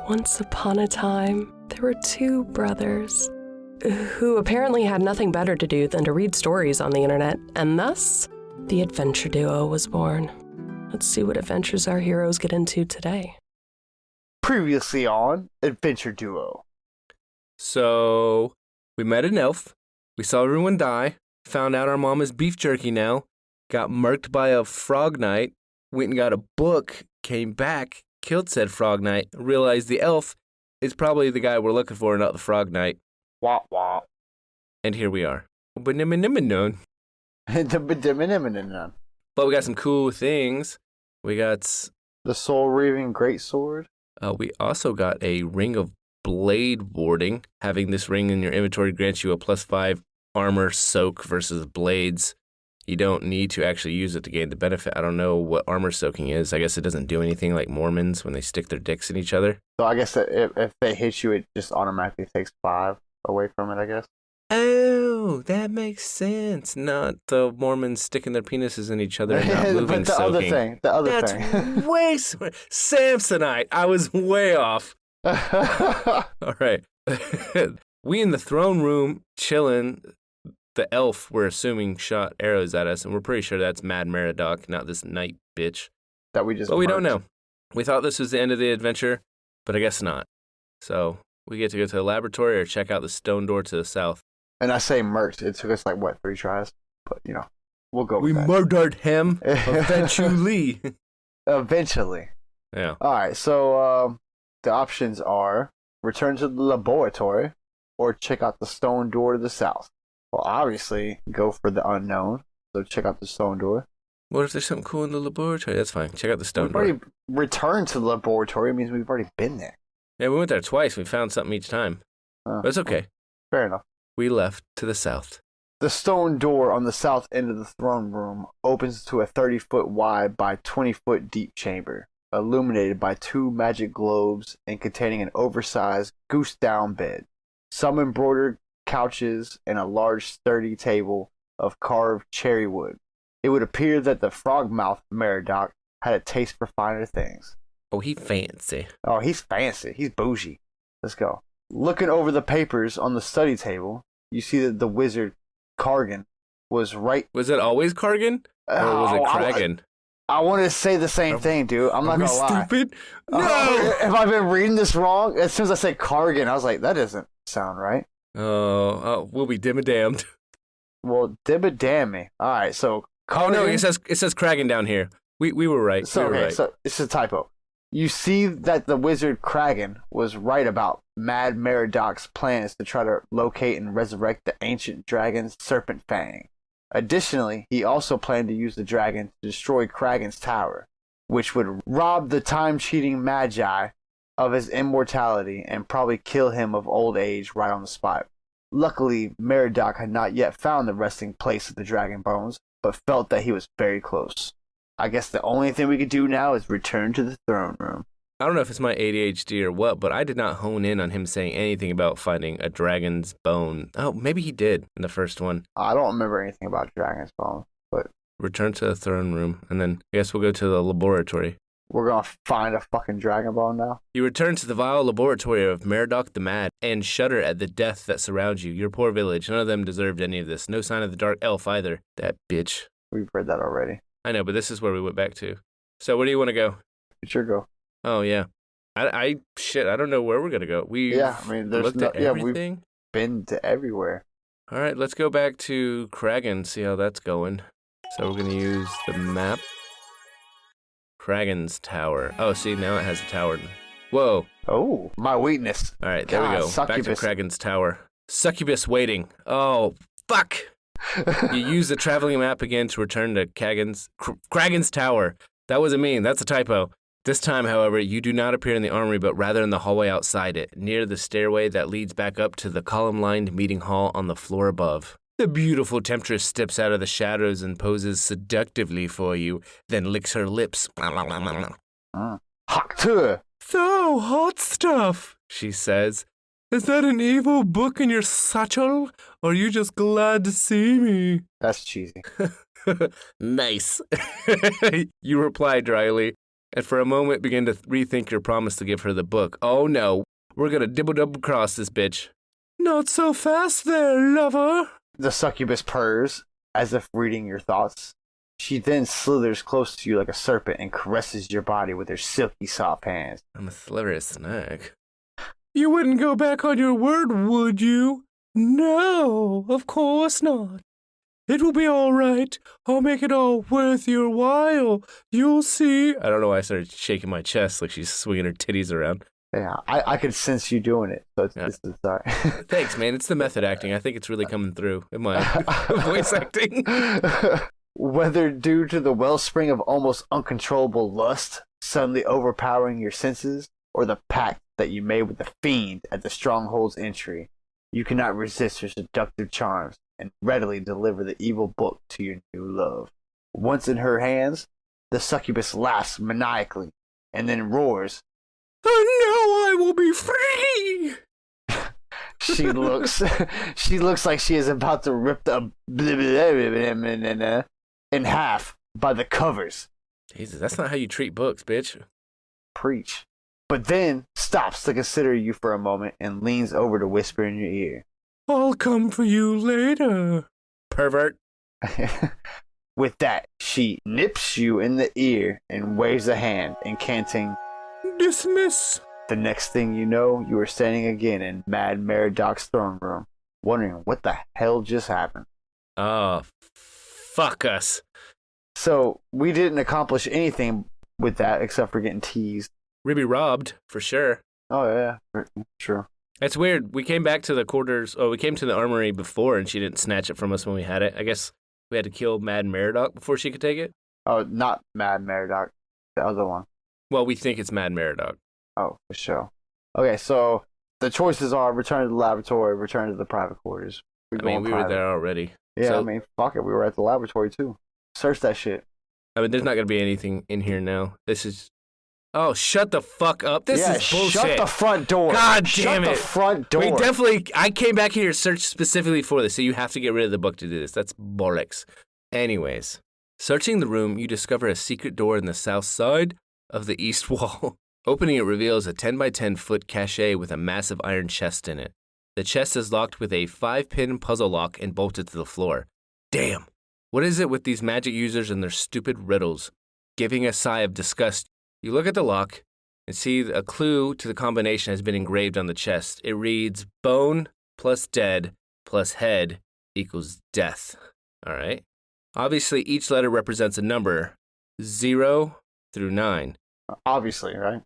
Once upon a time, there were two brothers who apparently had nothing better to do than to read stories on the internet, and thus, the adventure duo was born. Let's see what adventures our heroes get into today. Previously on Adventure Duo. So, we met an elf, we saw everyone die, found out our mom is beef jerky now, got murked by a frog knight, went and got a book, came back, killed said frog knight, realized the elf is probably the guy we're looking for, not the frog knight. Wah wah. And here we are. But we got some cool things. We got the Soul Reaving Greatsword. We also got a Ring of Blade Warding. Having this ring in your inventory grants you a +5 armor soak versus blades. You don't need to actually use it to gain the benefit. I don't know what armor soaking is. I guess it doesn't do anything like Mormons when they stick their dicks in each other. So I guess that if they hit you, it just automatically takes 5 away from it, I guess. Oh, that makes sense. Not the Mormons sticking their penises in each other and not moving but the soaking. other That's thing. way Samsonite. I was way off. All right. We in the throne room chilling. The elf, we're assuming, shot arrows at us, and we're pretty sure that's Mad Meridoc, not this knight bitch. That we just But we don't know. We thought this was the end of the adventure, but I guess not. So we get to go to the laboratory or check out the stone door to the south. And I say murked. It took us 3 tries, but we'll go with that. We murdered him eventually. Eventually. Yeah. All right, so the options are return to the laboratory or check out the stone door to the south. Well, obviously, go for the unknown, so check out the stone door. What if there's something cool in the laboratory? That's fine. Check out the stone door. We've already returned to the laboratory. It means we've already been there. Yeah, we went there twice. We found something each time. But it's okay. Fair enough. We left to the south. The stone door on the south end of the throne room opens to a 30-foot wide by 20-foot deep chamber, illuminated by 2 magic globes and containing an oversized goose-down bed, some embroidered couches, and a large sturdy table of carved cherry wood. It would appear that the frog-mouthed Meridoc had a taste for finer things. Oh, he fancy. Oh, he's fancy. He's bougie. Let's go. Looking over the papers on the study table, you see that the wizard Kargan was right. Was it always Kargan? Or was it Kragan? I wanted to say the same thing, dude. I'm not going to lie. Stupid? No! If I've been reading this wrong, as soon as I said Kargan, I was like, that doesn't sound right. Oh, we'll be damned. Well, damn me. All right, so Kargan. Oh, no, it says Kragan down here. We were right. So, we were right. So it's a typo. You see that the wizard Kragan was right about Mad Meridoc's plans to try to locate and resurrect the ancient dragon's serpent fang. Additionally, he also planned to use the dragon to destroy Kragan's tower, which would rob the time-cheating Magi of his immortality and probably kill him of old age right on the spot. Luckily, Meridoc had not yet found the resting place of the dragon bones, but felt that he was very close. I guess the only thing we could do now is return to the throne room. I don't know if it's my ADHD or what, but I did not hone in on him saying anything about finding a dragon's bone. Oh, maybe he did in the first one. I don't remember anything about dragon's bone, but... Return to the throne room, and then I guess we'll go to the laboratory. We're gonna find a fucking dragon bone now? You return to the vile laboratory of Meridoc the Mad and shudder at the death that surrounds you. Your poor village. None of them deserved any of this. No sign of the dark elf either. That bitch. We've read that already. I know, but this is where we went back to. So where do you want to go? It's your go. Oh, yeah. I don't know where we're going to go. There's looked at everything. We've been to everywhere. All right, let's go back to Kragan, see how that's going. So we're going to use the map. Kragan's Tower. Oh, see, now it has a tower. Whoa. Oh, my weakness. All right, there we go. Succubus. Back to Kragan's Tower. Succubus waiting. Oh, fuck. You use the traveling map again to return to Kragan's Tower. That wasn't me. That's a typo. This time, however, you do not appear in the armory, but rather in the hallway outside it, near the stairway that leads back up to the column-lined meeting hall on the floor above. The beautiful temptress steps out of the shadows and poses seductively for you, then licks her lips. Hawk to. So, hot stuff, she says. Is that an evil book in your satchel, or are you just glad to see me? That's cheesy. Nice. You reply dryly. and for a moment begin to rethink your promise to give her the book. Oh no, we're gonna dibble-double cross this bitch. Not so fast there, lover. The succubus purrs, as if reading your thoughts. She then slithers close to you like a serpent and caresses your body with her silky soft hands. I'm a slippery snake. You wouldn't go back on your word, would you? No, of course not. It will be all right. I'll make it all worth your while. You'll see. I don't know why I started shaking my chest like she's swinging her titties around. Yeah, I could sense you doing it. So it's sorry. Thanks, man. It's the method acting. I think it's really coming through in my voice acting. Whether due to the wellspring of almost uncontrollable lust suddenly overpowering your senses, or the pact that you made with the fiend at the stronghold's entry, you cannot resist her seductive charms and readily deliver the evil book to your new love. Once in her hands, the succubus laughs maniacally and then roars, "And now I will be free!" She looks like she is about to rip the in half by the covers. Jesus, that's not how you treat books, bitch. Preach. But then stops to consider you for a moment and leans over to whisper in your ear. I'll come for you later, pervert. With that, she nips you in the ear and waves a hand, incanting, Dismiss. The next thing you know, you are standing again in Mad Merodach's throne room, wondering what the hell just happened. Oh, fuck us. So, we didn't accomplish anything with that except for getting teased. Ribby robbed, for sure. Oh, yeah, sure. That's weird. We came back to the quarters. Oh, we came to the armory before, and she didn't snatch it from us when we had it. I guess we had to kill Mad Merodach before she could take it? Oh, not Mad Merodach. The other one. Well, we think it's Mad Merodach. Oh, for sure. Okay, so the choices are return to the laboratory, return to the private quarters. We were there already. Yeah, so, I mean, fuck it. We were at the laboratory, too. Search that shit. I mean, there's not going to be anything in here now. This is... Oh, shut the fuck up. This is bullshit. Shut the front door. God damn it. Shut the front door. We definitely... I came back here to search specifically for this, so you have to get rid of the book to do this. That's bollocks. Anyways, searching the room, you discover a secret door in the south side of the east wall. Opening it reveals a 10 by 10 foot cache with a massive iron chest in it. The chest is locked with a 5-pin puzzle lock and bolted to the floor. Damn. What is it with these magic users and their stupid riddles? Giving a sigh of disgust, you look at the lock and see a clue to the combination has been engraved on the chest. It reads, bone plus dead plus head equals death. All right. Obviously, each letter represents a number, 0 through 9. Obviously, right?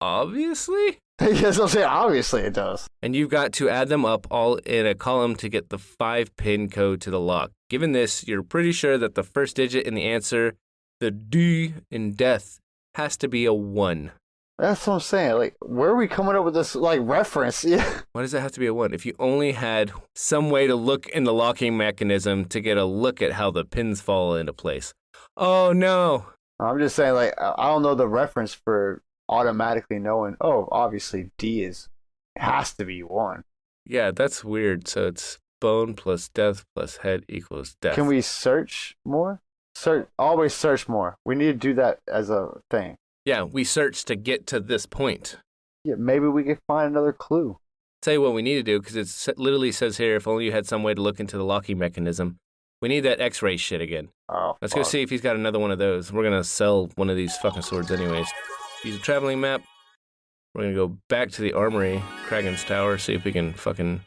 Obviously? Yes, I'm saying obviously it does. And you've got to add them up all in a column to get the 5-pin code to the lock. Given this, you're pretty sure that the first digit in the answer, the D in death, has to be a 1. That's what I'm saying. Like, where are we coming up with this, like, reference? Yeah. Why does it have to be a 1? If you only had some way to look in the locking mechanism to get a look at how the pins fall into place. Oh, no. I'm just saying, like, I don't know the reference for automatically knowing, oh, obviously D has to be 1. Yeah, that's weird. So it's bone plus death plus head equals death. Can we search more? Always search more. We need to do that as a thing. Yeah, we searched to get to this point. Yeah, maybe we could find another clue. Tell you what we need to do, because it literally says here, if only you had some way to look into the locking mechanism. We need that X-ray shit again. Oh, Let's go see if he's got another one of those. We're going to sell one of these fucking swords anyways. Use a traveling map. We're going to go back to the armory, Kragen's Tower, see if we can fucking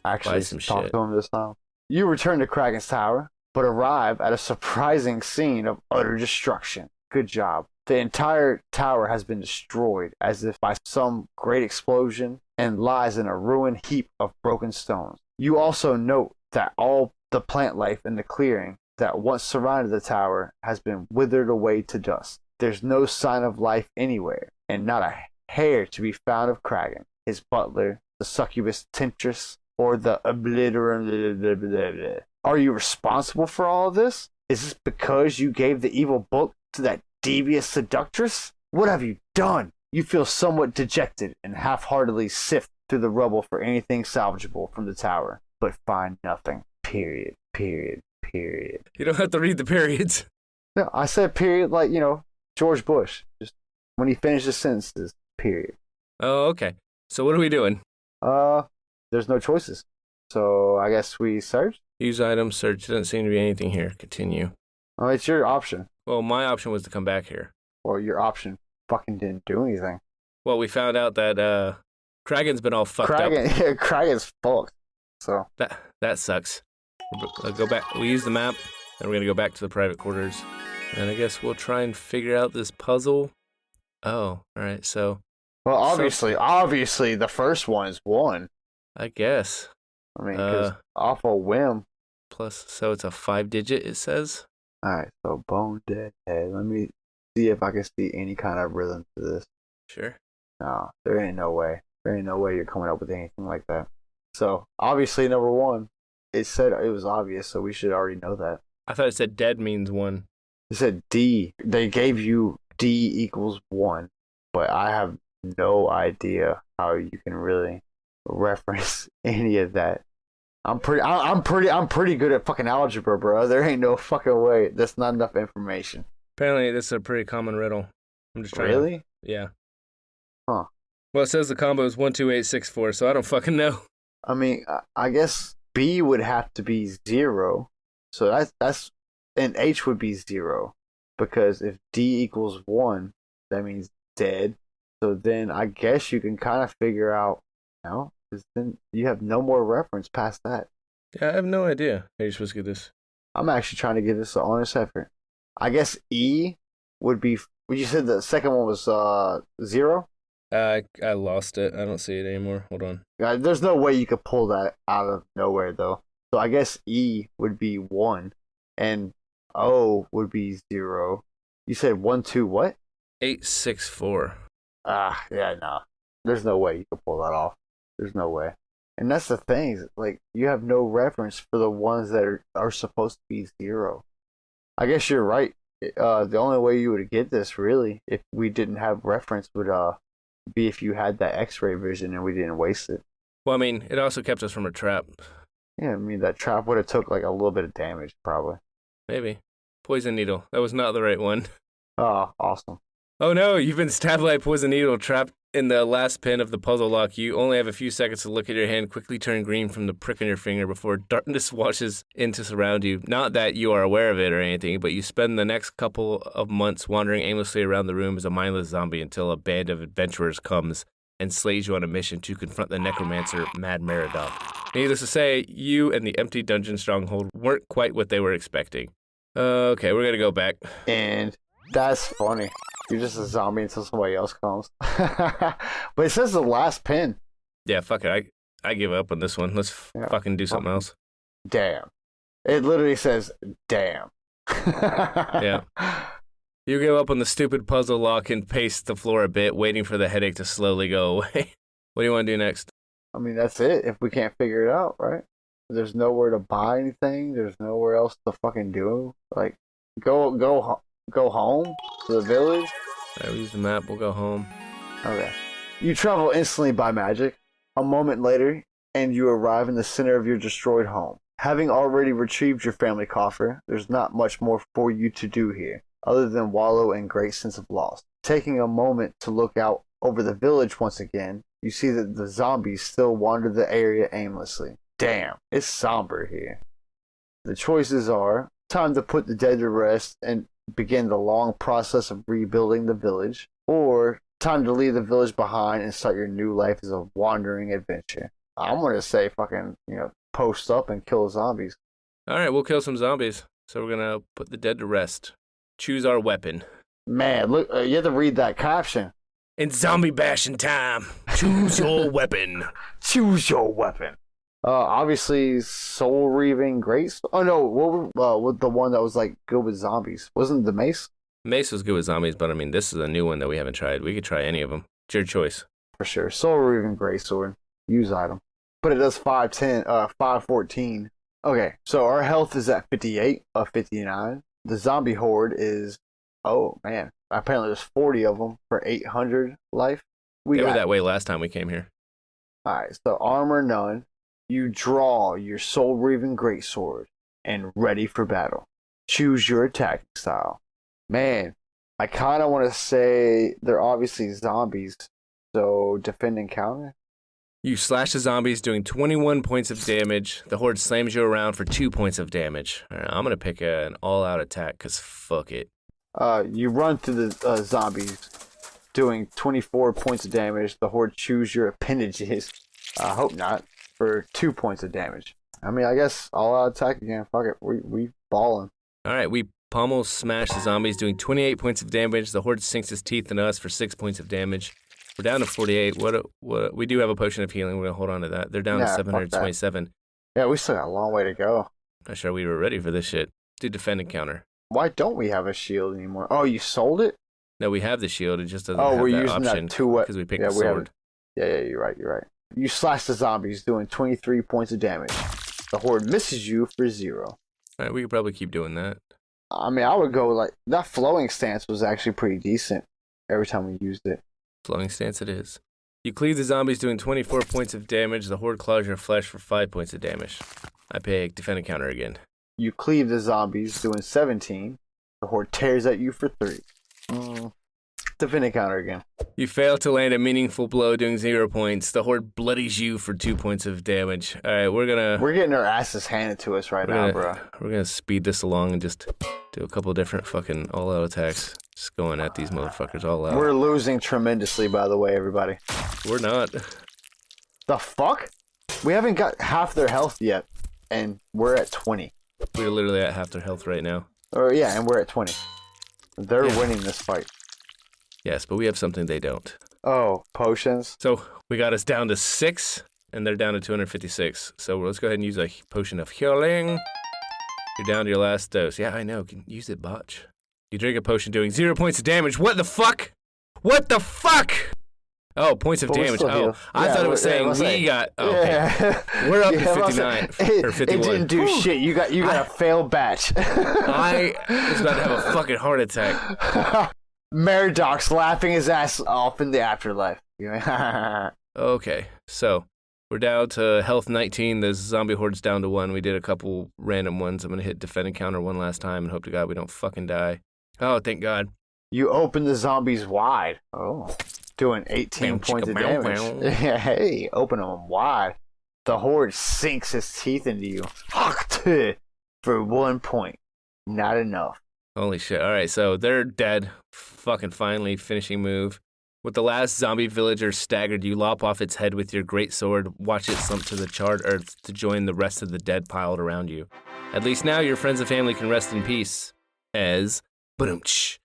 buy some talk shit. to him this time. You return to Kragen's Tower, but arrive at a surprising scene of utter destruction. Good job. The entire tower has been destroyed as if by some great explosion and lies in a ruined heap of broken stones. You also note that all the plant life in the clearing that once surrounded the tower has been withered away to dust. There's no sign of life anywhere, and not a hair to be found of Kragen, his butler, the succubus temptress, or the obliterant. Are you responsible for all of this? Is this because you gave the evil book to that devious seductress? What have you done? You feel somewhat dejected and half-heartedly sift through the rubble for anything salvageable from the tower, but find nothing. Period. You don't have to read the periods. No, I said period like, George Bush. Just when he finishes sentences, period. Oh, okay. So what are we doing? There's no choices. So I guess we search? Use items, search. Doesn't seem to be anything here. Continue. Oh, it's your option. Well, my option was to come back here. Well, your option fucking didn't do anything. Well, we found out that Kragen's been all fucked up. Yeah, Kragen's fucked. So That sucks. Go back. We use the map, and we're gonna go back to the private quarters, and I guess we'll try and figure out this puzzle. Oh, all right. So, well, obviously, the first one is one. I guess. I mean, because off a whim. Plus, so it's a 5-digit. It says. All right. So bone dead head. Let me see if I can see any kind of rhythm to this. Sure. No, there ain't no way. There ain't no way you're coming up with anything like that. So obviously, number one. It said it was obvious, so we should already know that. I thought it said dead means 1. It said D. They gave you D equals 1, but I have no idea how you can really reference any of that. I'm pretty good at fucking algebra, bro. There ain't no fucking way. That's not enough information. Apparently, this is a pretty common riddle. I'm just trying. Really? Yeah. Huh. Well, it says the combo is 12864, so I don't fucking know. I mean, I guess B would have to be 0, so that's and H would be 0, because if D equals 1, that means dead. So then I guess you can kind of figure out, because then you have no more reference past that. Yeah, I have no idea how you're supposed to get this. I'm actually trying to give this an honest effort. I guess E would be. You said the second one was 0. I lost it. I don't see it anymore. Hold on. There's no way you could pull that out of nowhere, though. So I guess E would be 1, and O would be 0. You said 1, 2, what? 864. Yeah, no. There's no way you could pull that off. There's no way. And that's the thing. Like, you have no reference for the ones that are supposed to be 0. I guess you're right. The only way you would get this, really, if we didn't have reference, would be if you had that X-ray vision and we didn't waste it. Well, I mean, it also kept us from a trap. Yeah, I mean, that trap would have took like a little bit of damage, probably. Maybe. Poison needle. That was not the right one. Oh, awesome. Oh no, you've been stabbed by a poison needle trapped in the last pin of the puzzle lock. You only have a few seconds to look at your hand, quickly turn green from the prick on your finger before darkness washes in to surround you. Not that you are aware of it or anything, but you spend the next couple of months wandering aimlessly around the room as a mindless zombie until a band of adventurers comes and slays you on a mission to confront the necromancer Mad Meridoc. Needless to say, you and the empty dungeon stronghold weren't quite what they were expecting. Okay, we're gonna go back. And that's funny. You're just a zombie until somebody else comes. But it says the last pin. Yeah, fuck it. I give up on this one. Let's fucking do something else. Damn. It literally says, damn. Yeah. You give up on the stupid puzzle lock and pace the floor a bit, waiting for the headache to slowly go away. What do you want to do next? I mean, that's it. If we can't figure it out, right? There's nowhere to buy anything. There's nowhere else to fucking do. Like, go home to the village. All right, we use the map. We'll go home. Okay. You travel instantly by magic. A moment later, and you arrive in the center of your destroyed home. Having already retrieved your family coffer, there's not much more for you to do here, other than wallow in great sense of loss. Taking a moment to look out over the village once again, you see that the zombies still wander the area aimlessly. Damn, it's somber here. The choices are: time to put the dead to rest and begin the long process of rebuilding the village, or time to leave the village behind and start your new life as a wandering adventure. I'm gonna say fucking, post up and kill zombies. All right, we'll kill some zombies. So we're gonna put the dead to rest. Choose our weapon. Man, look, you have to read that caption. In zombie bashing time, choose your weapon. Choose your weapon. Obviously, soul reaving great. Oh no, what with the one that was like good with zombies? Wasn't the mace? Mace was good with zombies, but I mean, this is a new one that we haven't tried. We could try any of them. It's your choice. For sure. Soul reaving greatsword. Use item. But it does 514. Okay, so our health is at 58 of 59. The zombie horde is, oh man, apparently there's 40 of them for 800 life. They were that way last time we came here. Alright, so armor none. You draw your soul reaving greatsword and ready for battle. Choose your attacking style. Man, I kind of want to say they're obviously zombies, so defend and counter. You slash the zombies, doing 21 points of damage. The horde slams you around for 2 points of damage. All right, I'm gonna pick an all-out attack, because fuck it. You run through the zombies, doing 24 points of damage. The horde chews your appendages. I hope not, for 2 points of damage. I mean, I guess all-out attack again. Fuck it, we balling. All right, we pummel smash the zombies, doing 28 points of damage. The horde sinks his teeth into us for 6 points of damage. We're down to 48. What? We do have a potion of healing. We're gonna hold on to that. They're down to 727. Yeah, we still got a long way to go. Not sure we were ready for this shit. Do defend and counter. Why don't we have a shield anymore? Oh, you sold it? No, we have the shield. It just doesn't have we're that using option that two because we picked the sword. Yeah, you're right. You slash the zombies, doing 23 points of damage. The horde misses you for 0. All right, we could probably keep doing that. I mean, I would go like that. Flowing stance was actually pretty decent every time we used it. Flowing stance it is. You cleave the zombies, doing 24 points of damage. The horde claws your flesh for 5 points of damage. I pick defend and counter again. You cleave the zombies, doing 17. The horde tears at you for 3. Defend and counter again. You fail to land a meaningful blow, doing 0 points. The horde bloodies you for 2 points of damage. All right, we're getting our asses handed to us right now, bro. We're gonna speed this along and just do a couple different fucking all-out attacks. Just going at these motherfuckers all out. We're losing tremendously, by the way, everybody. We're not. The fuck? We haven't got half their health yet, and we're at 20. We're literally at half their health right now. Yeah, and we're at 20. They're winning this fight. Yes, but we have something they don't. Oh, potions? So we got us down to 6, and they're down to 256. So let's go ahead and use a potion of healing. You're down to your last dose. Yeah, I know. Can use it, botch. You drink a potion doing 0 points of damage. What the fuck? What the fuck? Oh, points of damage. Oh, I thought it was saying we got. Okay. Yeah. We're up to 59 or 51. It didn't do shit. You got a failed batch. I was about to have a fucking heart attack. Merodoc's laughing his ass off in the afterlife. Okay, so we're down to health 19. The zombie horde's down to 1. We did a couple random ones. I'm gonna hit defend and counter one last time and hope to God we don't fucking die. Oh, thank God. You open the zombies wide. Oh, doing 18 points of damage. Yeah, hey, open them wide. The horde sinks his teeth into you. For 1 point. Not enough. Holy shit. All right, so they're dead. Fucking finally, finishing move. With the last zombie villager staggered, you lop off its head with your great sword, watch it slump to the charred earth to join the rest of the dead piled around you. At least now your friends and family can rest in peace. As, ba-dum-tsh.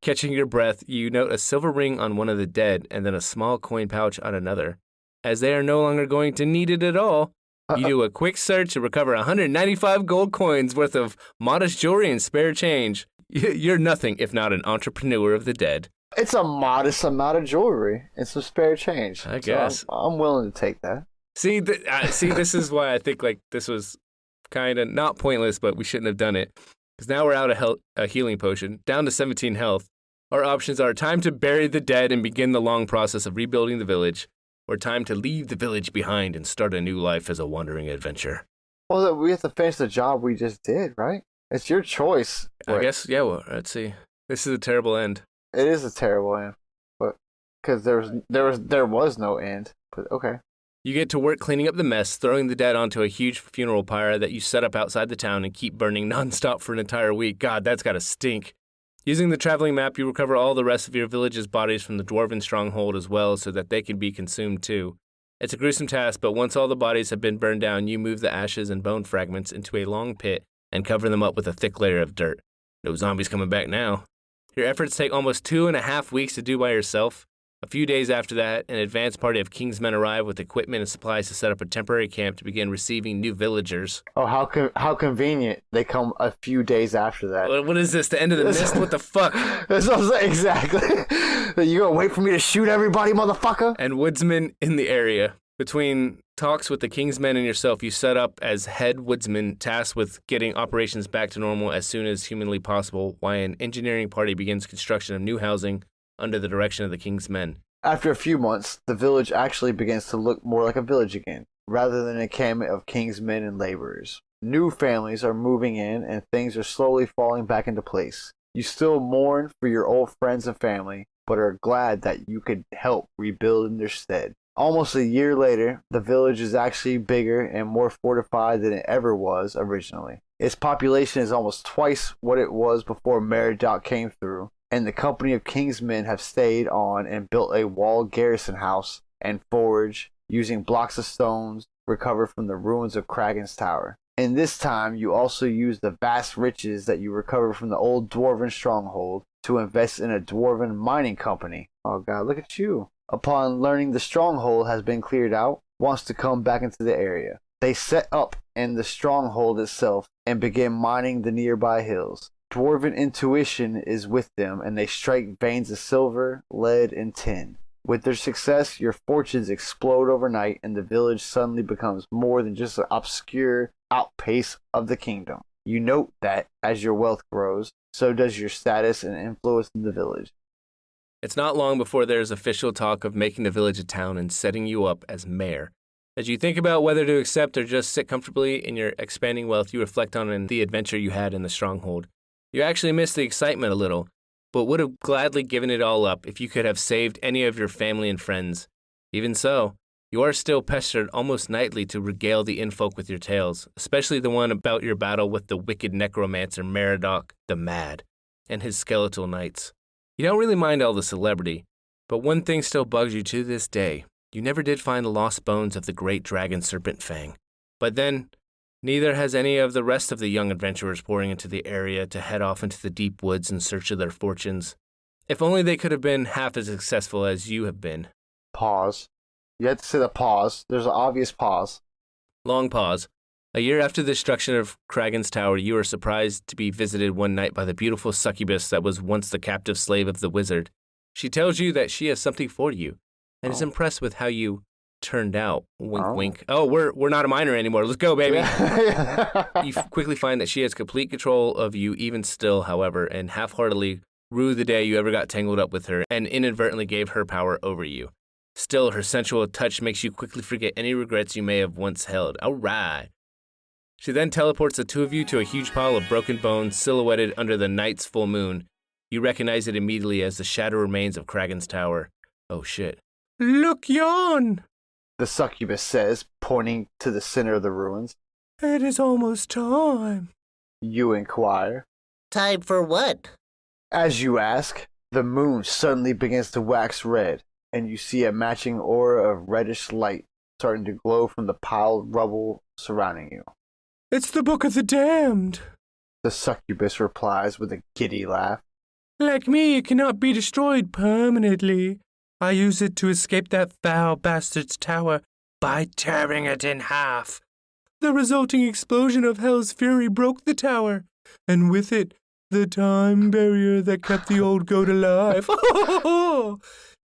Catching your breath, you note a silver ring on one of the dead and then a small coin pouch on another. As they are no longer going to need it at all, you do a quick search and recover 195 gold coins worth of modest jewelry and spare change. You're nothing if not an entrepreneur of the dead. It's a modest amount of jewelry and some spare change. I guess. So I'm willing to take that. See, this is why I think like this was kind of not pointless, but we shouldn't have done it. Because now we're out of a healing potion, down to 17 health. Our options are time to bury the dead and begin the long process of rebuilding the village, or time to leave the village behind and start a new life as a wandering adventure. Well, we have to finish the job we just did, right? It's your choice. I guess, yeah, well, let's see. This is a terrible end. It is a terrible end, but because there was no end. But okay. You get to work cleaning up the mess, throwing the dead onto a huge funeral pyre that you set up outside the town and keep burning nonstop for an entire week. God, that's gotta stink. Using the traveling map, you recover all the rest of your village's bodies from the dwarven stronghold as well so that they can be consumed too. It's a gruesome task, but once all the bodies have been burned down, you move the ashes and bone fragments into a long pit and cover them up with a thick layer of dirt. No zombies coming back now. Your efforts take almost 2.5 weeks to do by yourself. A few days after that, an advance party of King's men arrive with equipment and supplies to set up a temporary camp to begin receiving new villagers. Oh, how convenient. They come a few days after that. What is this, the end of the mist? What the fuck? That's what I'm saying, exactly. You gonna wait for me to shoot everybody, motherfucker? And woodsmen in the area. Between talks with the King's men and yourself, you set up as head woodsman tasked with getting operations back to normal as soon as humanly possible, while an engineering party begins construction of new housing under the direction of the King's men. After a few months, the village actually begins to look more like a village again, rather than an encampment of King's men and laborers. New families are moving in, and things are slowly falling back into place. You still mourn for your old friends and family, but are glad that you could help rebuild in their stead. Almost a year later, the village is actually bigger and more fortified than it ever was originally. Its population is almost twice what it was before Meriadoc came through, and the company of king's men have stayed on and built a walled garrison house and forge using blocks of stones recovered from the ruins of Kragen's Tower. In this time, you also use the vast riches that you recovered from the old dwarven stronghold to invest in a dwarven mining company. Oh god, look at you. Upon learning the stronghold has been cleared out, wants to come back into the area. They set up in the stronghold itself and begin mining the nearby hills. Dwarven intuition is with them, and they strike veins of silver, lead, and tin. With their success, your fortunes explode overnight, and the village suddenly becomes more than just an obscure outpace of the kingdom. You note that, as your wealth grows, so does your status and influence in the village. It's not long before there's official talk of making the village a town and setting you up as mayor. As you think about whether to accept or just sit comfortably in your expanding wealth, you reflect on the adventure you had in the stronghold. You actually miss the excitement a little, but would have gladly given it all up if you could have saved any of your family and friends. Even so, you are still pestered almost nightly to regale the infolk with your tales, especially the one about your battle with the wicked necromancer Meriadoc the Mad and his skeletal knights. You don't really mind all the celebrity, but one thing still bugs you to this day. You never did find the lost bones of the great dragon Serpent Fang. But then, neither has any of the rest of the young adventurers pouring into the area to head off into the deep woods in search of their fortunes. If only they could have been half as successful as you have been. Pause. You had to say the pause. There's an obvious pause. Long pause. A year after the destruction of Kragen's Tower, you are surprised to be visited one night by the beautiful succubus that was once the captive slave of the wizard. She tells you that she has something for you, and is impressed with how you turned out. Wink, wink. Oh, we're not a minor anymore. Let's go, baby. You quickly find that she has complete control of you even still, however, and half-heartedly rue the day you ever got tangled up with her and inadvertently gave her power over you. Still, her sensual touch makes you quickly forget any regrets you may have once held. All right. She then teleports the two of you to a huge pile of broken bones silhouetted under the night's full moon. You recognize it immediately as the shattered remains of Kragen's Tower. Oh shit. Look yon! The succubus says, pointing to the center of the ruins. It is almost time. You inquire. Time for what? As you ask, the moon suddenly begins to wax red, and you see a matching aura of reddish light starting to glow from the piled rubble surrounding you. It's the Book of the Damned. The succubus replies with a giddy laugh. Like me, it cannot be destroyed permanently. I use it to escape that foul bastard's tower by tearing it in half. The resulting explosion of hell's fury broke the tower, and with it, the time barrier that kept the old goat alive.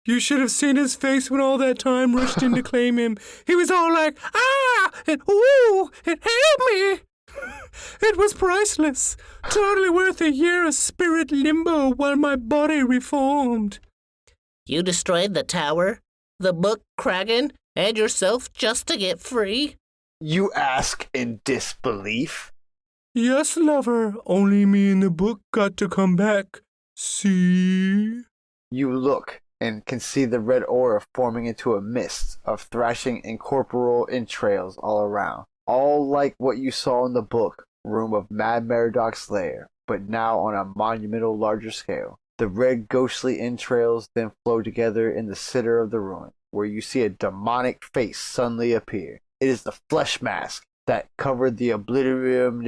You should have seen his face when all that time rushed in to claim him. He was all like, ah, and ooh, and help me. It was priceless, totally worth a year of spirit limbo while my body reformed. You destroyed the tower, the book, Kragen, and yourself just to get free? You ask in disbelief. Yes, lover, only me and the book got to come back. See? You look and can see the red aura forming into a mist of thrashing incorporeal entrails all around. All like what you saw in the book room of Mad Meridoc's lair, but now on a monumental larger scale. The red ghostly entrails then flow together in the center of the ruin, where you see a demonic face suddenly appear. It is the flesh mask that covered the oblivium,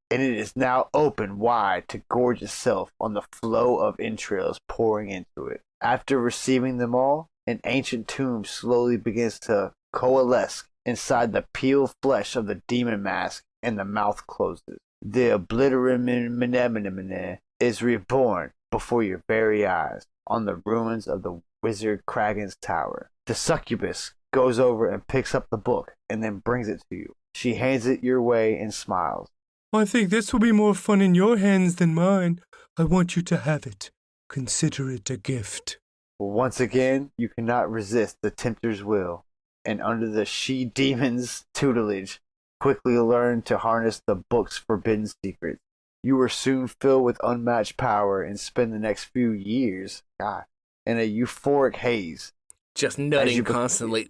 and it is now open wide to gorge itself on the flow of entrails pouring into it. After receiving them all, an ancient tomb slowly begins to coalesce inside the peeled flesh of the demon mask, and the mouth closes. The oblivium is reborn before your very eyes on the ruins of the wizard Kragen's Tower. The succubus goes over and picks up the book and then brings it to you. She hands it your way and smiles. I think this will be more fun in your hands than mine. I want you to have it. Consider it a gift. Once again, you cannot resist the tempter's will, and under the she-demon's tutelage, quickly learn to harness the book's forbidden secrets. You were soon filled with unmatched power and spend the next few years, God, in a euphoric haze. Just nutting constantly.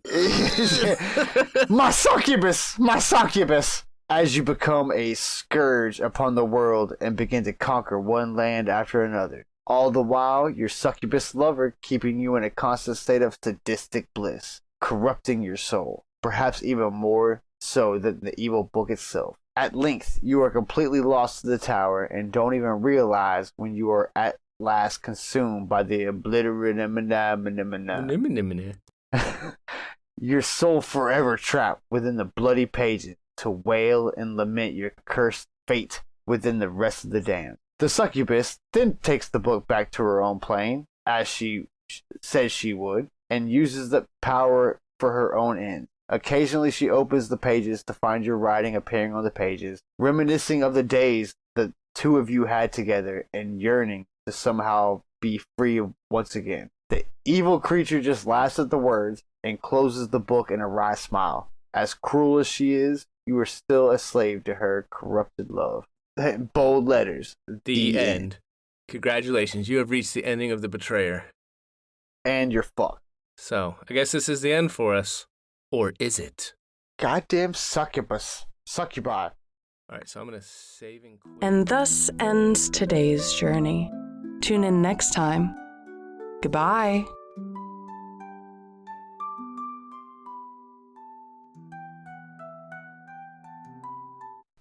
My succubus! My succubus! As you become a scourge upon the world and begin to conquer one land after another. All the while, your succubus lover keeping you in a constant state of sadistic bliss, corrupting your soul, perhaps even more so than the evil book itself. At length, you are completely lost to the tower and don't even realize when you are at last consumed by the your soul forever trapped within the bloody pages to wail and lament your cursed fate within the rest of the damned. The succubus then takes the book back to her own plane, as she says she would, and uses the power for her own ends. Occasionally she opens the pages to find your writing appearing on the pages, reminiscing of the days the two of you had together and yearning to somehow be free once again. The evil creature just laughs at the words and closes the book in a wry smile. As cruel as she is, you are still a slave to her corrupted love. Bold letters. The end. Congratulations, you have reached the ending of The Betrayer. And you're fucked. So, I guess this is the end for us. Or is it? Goddamn succubus. Succubi. Alright, so I'm going to save and quit. And thus ends today's journey. Tune in next time. Goodbye.